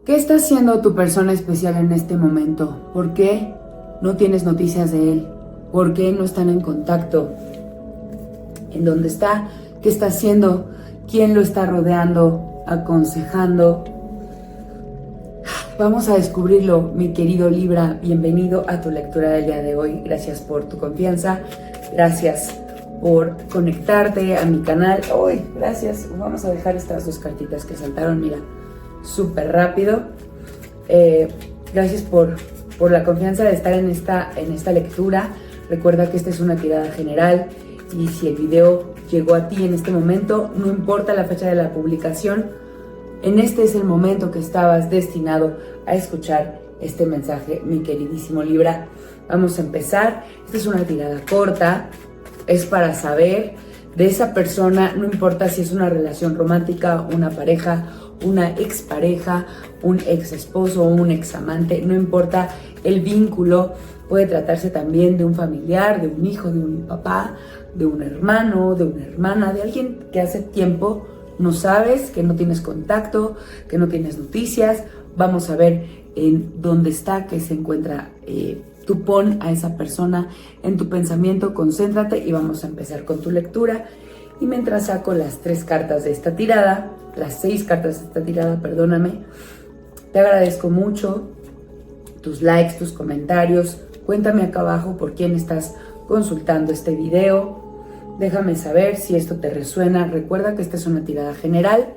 ¿Qué está haciendo tu persona especial en este momento? ¿Por qué no tienes noticias de él? ¿Por qué no están en contacto? ¿En dónde está? ¿Qué está haciendo? ¿Quién lo está rodeando? ¿Aconsejando? Vamos a descubrirlo, mi querido Libra. Bienvenido a tu lectura del día de hoy. Gracias por tu confianza. Gracias por conectarte a mi canal. Hoy, gracias. Vamos a dejar estas dos cartitas que saltaron, mira, súper rápido. Gracias por la confianza de estar en esta lectura. Recuerda que esta es una tirada general y si el video llegó a ti en este momento, no importa la fecha de la publicación, en este es el momento que estabas destinado a escuchar este mensaje, mi queridísimo Libra. Vamos a empezar. Esta es una tirada corta, es para saber de esa persona, no importa si es una relación romántica, una pareja, una expareja, un ex esposo o un ex amante, no importa el vínculo, puede tratarse también de un familiar, de un hijo, de un papá, de un hermano, de una hermana, de alguien que hace tiempo no sabes, que no tienes contacto, que no tienes noticias. Vamos a ver en dónde está, que se encuentra. Tú pon a esa persona en tu pensamiento, concéntrate y vamos a empezar con tu lectura. Y mientras saco las 3 cartas de esta tirada, las 6 cartas de esta tirada, perdóname, te agradezco mucho tus likes, tus comentarios. Cuéntame acá abajo por quién estás consultando este video. Déjame saber si esto te resuena. Recuerda que esta es una tirada general.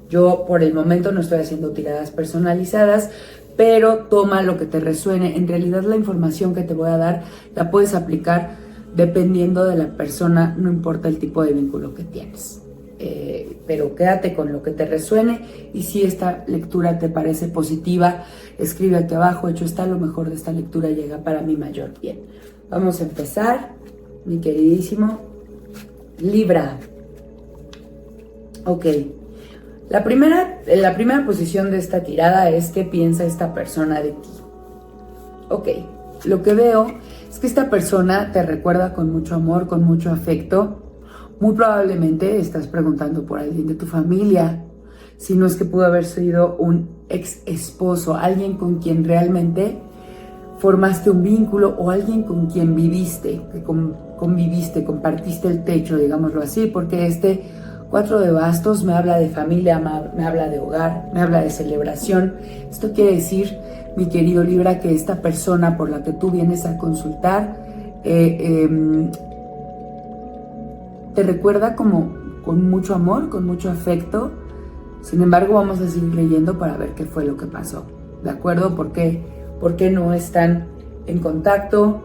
Yo por el momento no estoy haciendo tiradas personalizadas, pero toma lo que te resuene. En realidad la información que te voy a dar la puedes aplicar dependiendo de la persona, no importa el tipo de vínculo que tienes. Pero quédate con lo que te resuene y si esta lectura te parece positiva, escribe aquí abajo, hecho está, lo mejor de esta lectura llega para mi mayor bien. Vamos a empezar, mi queridísimo Libra. Ok. La primera posición de esta tirada es qué piensa esta persona de ti. Ok. Lo que veo es que esta persona te recuerda con mucho amor, con mucho afecto. Muy probablemente estás preguntando por alguien de tu familia. Si no es que pudo haber sido un ex esposo, alguien con quien realmente formaste un vínculo o alguien con quien viviste, que conviviste, compartiste el techo, digámoslo así, porque este 4 de bastos me habla de familia, me habla de hogar, me habla de celebración. Esto quiere decir, mi querido Libra, que esta persona por la que tú vienes a consultar te recuerda como con mucho amor, con mucho afecto. Sin embargo, vamos a seguir leyendo para ver qué fue lo que pasó, ¿de acuerdo? ¿Por qué no están en contacto?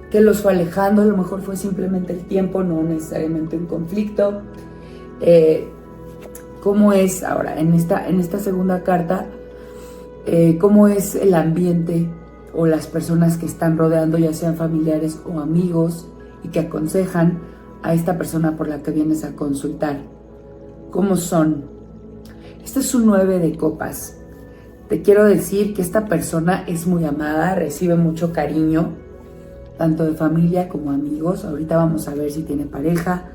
¿Qué los fue alejando? A lo mejor fue simplemente el tiempo, no necesariamente un conflicto. ¿Cómo es ahora, en esta segunda carta, cómo es el ambiente o las personas que están rodeando, ya sean familiares o amigos, y que aconsejan a esta persona por la que vienes a consultar? ¿Cómo son? Este es un 9 de copas. Te quiero decir que esta persona es muy amada, recibe mucho cariño, tanto de familia como amigos. Ahorita vamos a ver si tiene pareja.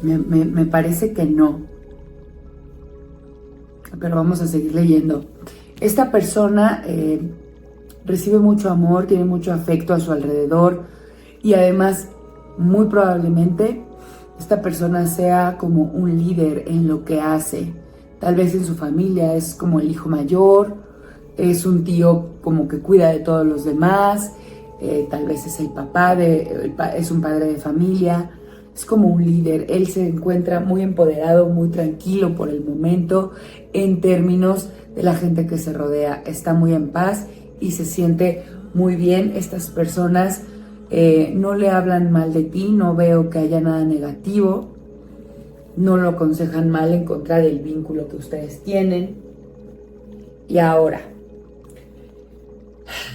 Me parece que no. Pero vamos a seguir leyendo. Esta persona recibe mucho amor, tiene mucho afecto a su alrededor y además, muy probablemente, esta persona sea como un líder en lo que hace. Tal vez en su familia es como el hijo mayor, es un tío como que cuida de todos los demás, tal vez es el papá, es un padre de familia, es como un líder. Él se encuentra muy empoderado, muy tranquilo por el momento en términos de la gente que se rodea. Está muy en paz y se siente muy bien. Estas personas no le hablan mal de ti, no veo que haya nada negativo. No lo aconsejan mal en contra del vínculo que ustedes tienen. Y ahora,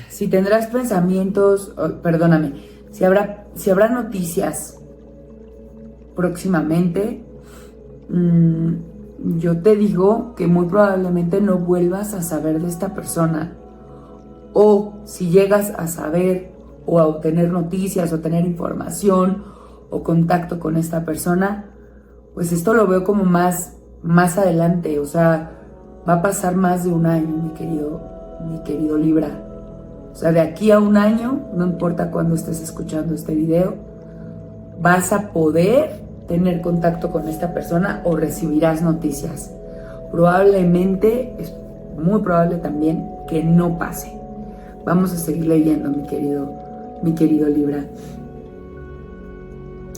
si tendrás pensamientos, si habrá noticias próximamente, yo te digo que muy probablemente no vuelvas a saber de esta persona. O si llegas a saber o a obtener noticias o tener información o contacto con esta persona, pues esto lo veo como más más adelante, o sea, va a pasar más de un año, mi querido Libra. O sea, de aquí a un año, no importa cuándo estés escuchando este video, vas a poder tener contacto con esta persona o recibirás noticias. Probablemente, es muy probable también que no pase. Vamos a seguir leyendo, mi querido Libra.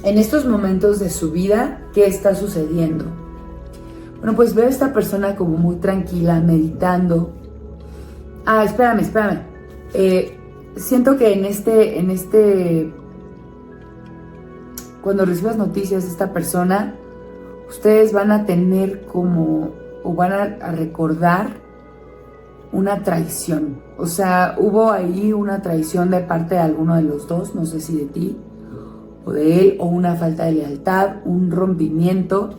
En estos momentos de su vida, ¿qué está sucediendo? Bueno, pues veo a esta persona como muy tranquila, meditando. Espérame. Siento que en este cuando recibas noticias de esta persona, ustedes van a tener como, o van a recordar una traición. O sea, hubo ahí una traición de parte de alguno de los dos, no sé si de ti o de él, o una falta de lealtad, un rompimiento.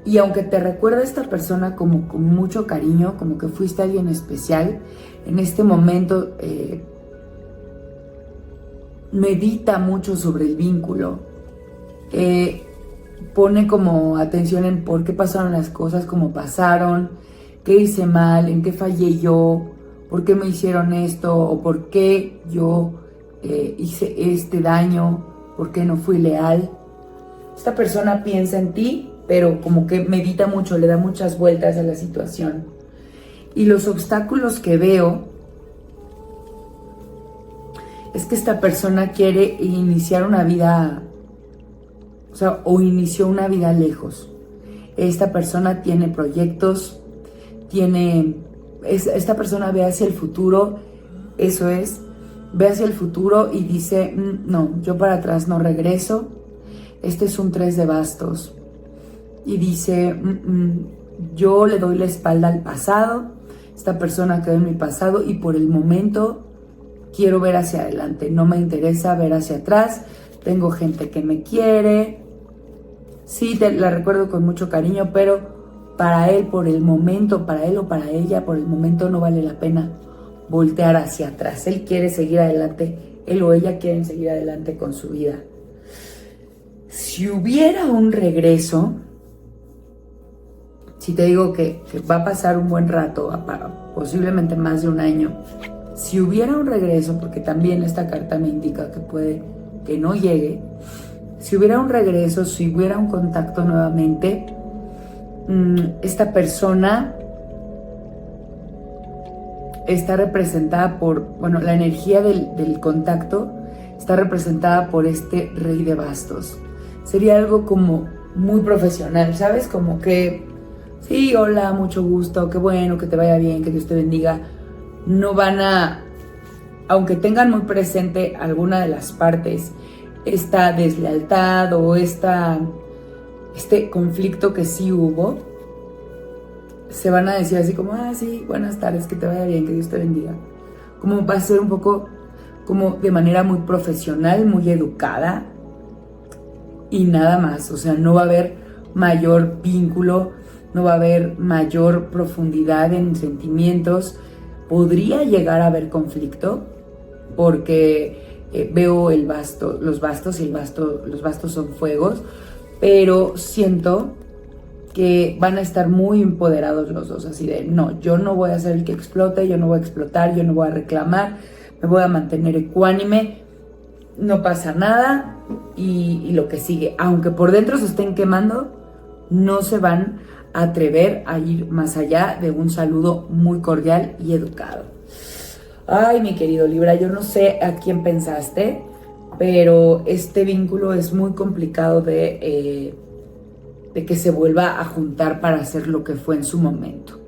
Y aunque te recuerda a esta persona como con mucho cariño, como que fuiste alguien especial, en este momento medita mucho sobre el vínculo. Pone como atención en por qué pasaron las cosas como pasaron, qué hice mal, en qué fallé yo, por qué me hicieron esto, o por qué yo hice este daño, por qué no fui leal. Esta persona piensa en ti, pero como que medita mucho, le da muchas vueltas a la situación. Y los obstáculos que veo es que esta persona quiere iniciar una vida, o inició una vida lejos. Esta persona tiene proyectos, esta persona ve hacia el futuro, ve hacia el futuro y dice, no, yo para atrás no regreso. Este es un 3 de bastos. Y dice, yo le doy la espalda al pasado, esta persona quedó en mi pasado y por el momento quiero ver hacia adelante, no me interesa ver hacia atrás, tengo gente que me quiere, sí, la recuerdo con mucho cariño, pero para él por el momento, para él o para ella, por el momento no vale la pena voltear hacia atrás. Él quiere seguir adelante, él o ella quieren seguir adelante con su vida. Si hubiera un regreso, si te digo que va a pasar un buen rato, posiblemente más de un año, si hubiera un regreso, porque también esta carta me indica que puede que no llegue, si hubiera un regreso, si hubiera un contacto nuevamente, esta persona está representada por, la energía del contacto está representada por este rey de bastos. Sería algo como muy profesional, ¿sabes? Como que, sí, hola, mucho gusto, qué bueno, que te vaya bien, que Dios te bendiga. No van a, aunque tengan muy presente alguna de las partes, esta deslealtad o este conflicto que sí hubo, se van a decir así como, sí, buenas tardes, que te vaya bien, que Dios te bendiga. Como va a ser un poco como de manera muy profesional, muy educada y nada más. O sea, no va a haber mayor vínculo, no va a haber mayor profundidad en sentimientos. Podría llegar a haber conflicto porque veo los bastos y los bastos son fuegos, pero siento que van a estar muy empoderados los dos, así de, no, yo no voy a ser el que explote, yo no voy a explotar, yo no voy a reclamar, me voy a mantener ecuánime, no pasa nada y lo que sigue. Aunque por dentro se estén quemando, no se van a atrever a ir más allá de un saludo muy cordial y educado. Ay, mi querido Libra, yo no sé a quién pensaste, pero este vínculo es muy complicado de que se vuelva a juntar para hacer lo que fue en su momento.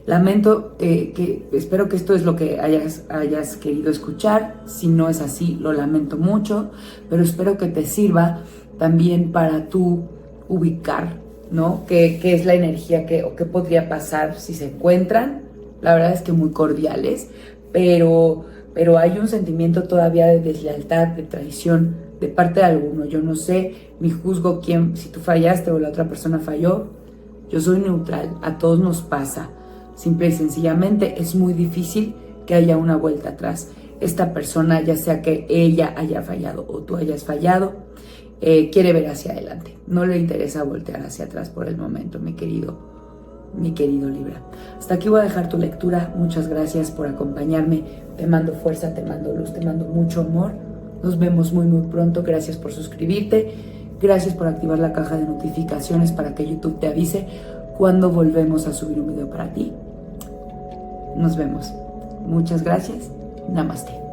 Lamento espero que esto es lo que hayas querido escuchar. Si no es así, lo lamento mucho, pero espero que te sirva también para tú ubicar, ¿no? ¿Qué es la energía o qué podría pasar si se encuentran? La verdad es que muy cordiales, pero hay un sentimiento todavía de deslealtad, de traición de parte de alguno. Yo no sé, ni juzgo si tú fallaste o la otra persona falló. Yo soy neutral, a todos nos pasa. Simple y sencillamente es muy difícil que haya una vuelta atrás. Esta persona, ya sea que ella haya fallado o tú hayas fallado, quiere ver hacia adelante. No le interesa voltear hacia atrás por el momento, mi querido Libra. Hasta aquí voy a dejar tu lectura. Muchas gracias por acompañarme. Te mando fuerza, te mando luz, te mando mucho amor. Nos vemos muy pronto. Gracias por suscribirte. Gracias por activar la caja de notificaciones para que YouTube te avise cuando volvemos a subir un video para ti. Nos vemos. Muchas gracias. Namaste.